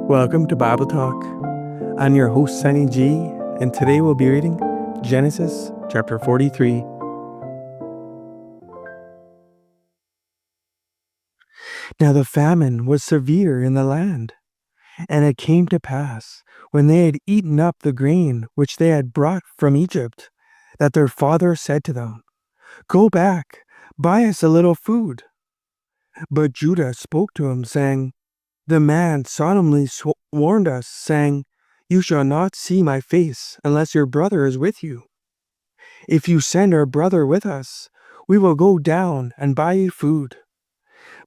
Welcome to Bible Talk. I'm your host, Sonny G, and today we'll be reading Genesis chapter 43. Now the famine was severe in the land, and it came to pass, when they had eaten up the grain which they had brought from Egypt, that their father said to them, "Go back, buy us a little food." But Judah spoke to him, saying, "The man solemnly warned us, saying, 'You shall not see my face unless your brother is with you.' If you send our brother with us, we will go down and buy you food.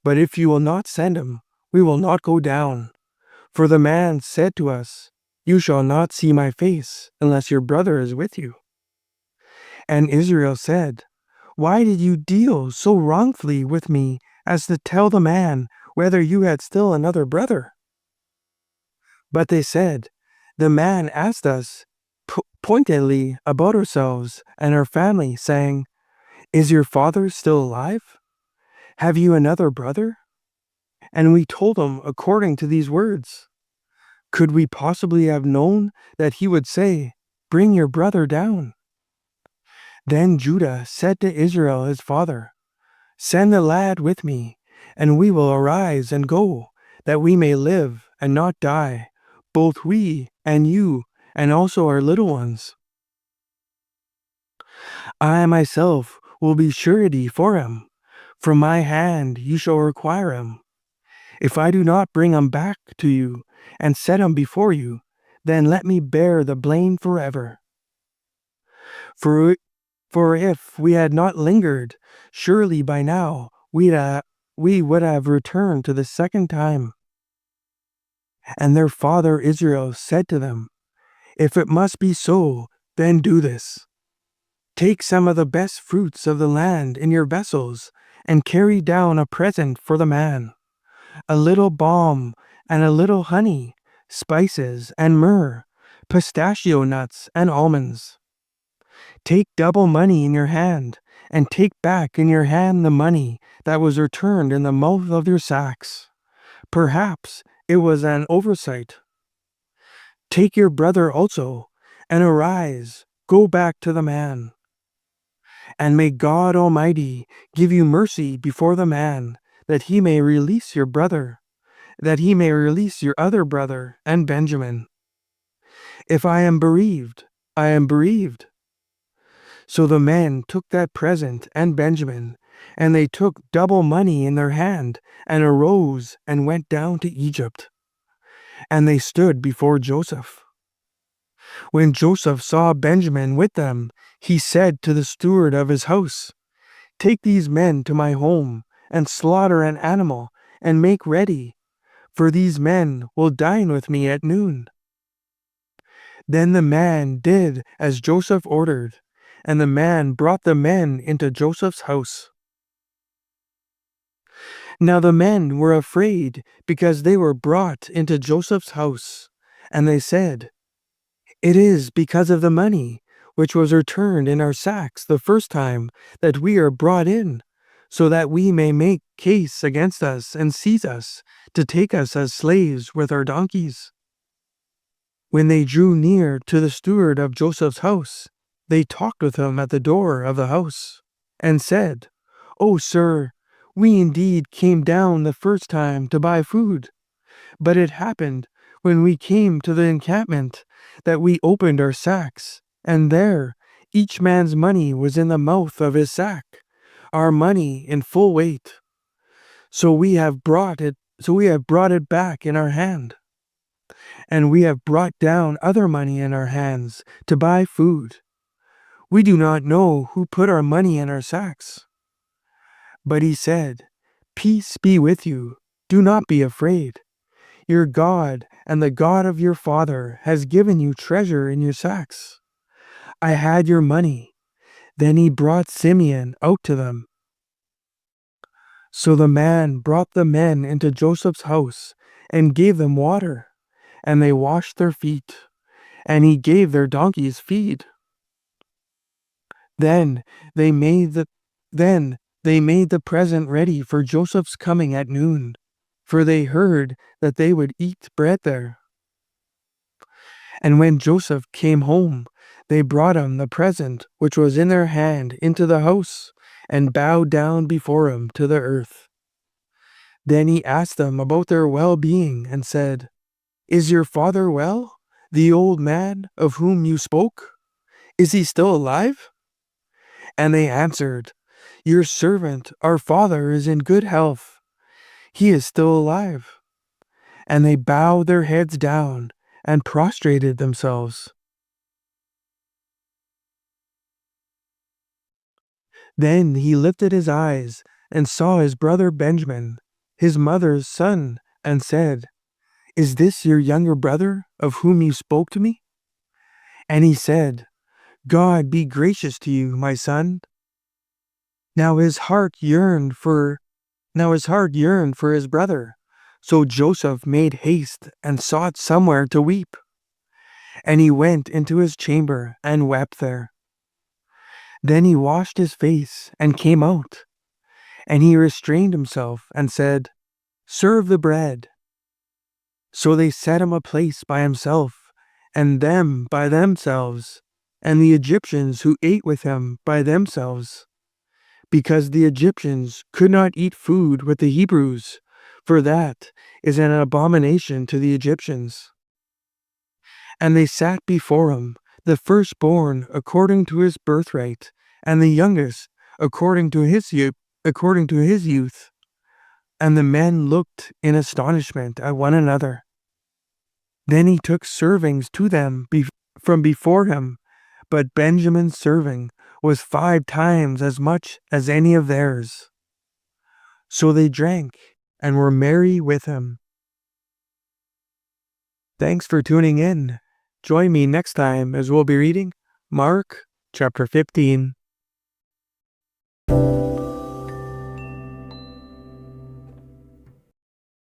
But if you will not send him, we will not go down. For the man said to us, 'You shall not see my face unless your brother is with you.' And Israel said, 'Why did you deal so wrongfully with me as to tell the man whether you had still another brother?' But they said, 'The man asked us pointedly about ourselves and our family, saying, Is your father still alive? Have you another brother?' And we told him according to these words. Could we possibly have known that he would say, 'Bring your brother down'?" Then Judah said to Israel his father, "Send the lad with me, and we will arise and go, that we may live and not die, both we and you, and also our little ones. I myself will be surety for him. From my hand you shall require him. If I do not bring him back to you and set him before you, then let me bear the blame forever. For, for if we had not lingered, surely by now we would have returned to the second time." And their father Israel said to them, "If it must be so, then do this. Take some of the best fruits of the land in your vessels, and carry down a present for the man, a little balm and a little honey, spices and myrrh, pistachio nuts and almonds. Take double money in your hand, and take back in your hand the money that was returned in the mouth of your sacks. Perhaps it was an oversight. Take your brother also, and arise, go back to the man. And may God Almighty give you mercy before the man, that he may release your brother, that he may release your other brother and Benjamin. If I am bereaved, I am bereaved." So the men took that present and Benjamin, and they took double money in their hand, and arose and went down to Egypt. And they stood before Joseph. When Joseph saw Benjamin with them, he said to the steward of his house, "Take these men to my home, and slaughter an animal, and make ready, for these men will dine with me at noon." Then the man did as Joseph ordered, and the man brought the men into Joseph's house. Now the men were afraid, because they were brought into Joseph's house, and they said, "It is because of the money which was returned in our sacks the first time that we are brought in, so that we may make case against us and seize us, to take us as slaves with our donkeys." When they drew near to the steward of Joseph's house, they talked with him at the door of the house, and said, "O sir, we indeed came down the first time to buy food, but it happened, when we came to the encampment, that we opened our sacks, and there each man's money was in the mouth of his sack, our money in full weight. So we have brought it back in our hand. And we have brought down other money in our hands to buy food. We do not know who put our money in our sacks." But he said, "Peace be with you. Do not be afraid. Your God and the God of your father has given you treasure in your sacks. I had your money." Then he brought Simeon out to them. So the man brought the men into Joseph's house and gave them water, and they washed their feet, and he gave their donkeys feed. Then they made the present ready for Joseph's coming at noon. for they heard that they would eat bread there. And when Joseph came home, they brought him the present which was in their hand into the house, and bowed down before him to the earth. Then he asked them about their well-being, and said, "Is your father well, the old man of whom you spoke? Is he still alive?" And they answered, "Your servant, our father, is in good health. He is still alive." And they bowed their heads down and prostrated themselves. Then he lifted his eyes and saw his brother Benjamin, his mother's son, and said, "Is this your younger brother of whom you spoke to me?" And he said, "God be gracious to you, my son." Now his heart yearned for his brother. So Joseph made haste and sought somewhere to weep. And he went into his chamber and wept there. Then he washed his face and came out. And he restrained himself and said, "Serve the bread." So they set him a place by himself, and them by themselves, and the Egyptians who ate with him by themselves, because the Egyptians could not eat food with the Hebrews, for that is an abomination to the Egyptians. And they sat before him, the firstborn according to his birthright, and the youngest according to his youth. And the men looked in astonishment at one another. Then he took servings to them from before him, but Benjamin's serving was 5 times as much as any of theirs. So they drank and were merry with him. Thanks for tuning in. Join me next time as we'll be reading Mark chapter 15.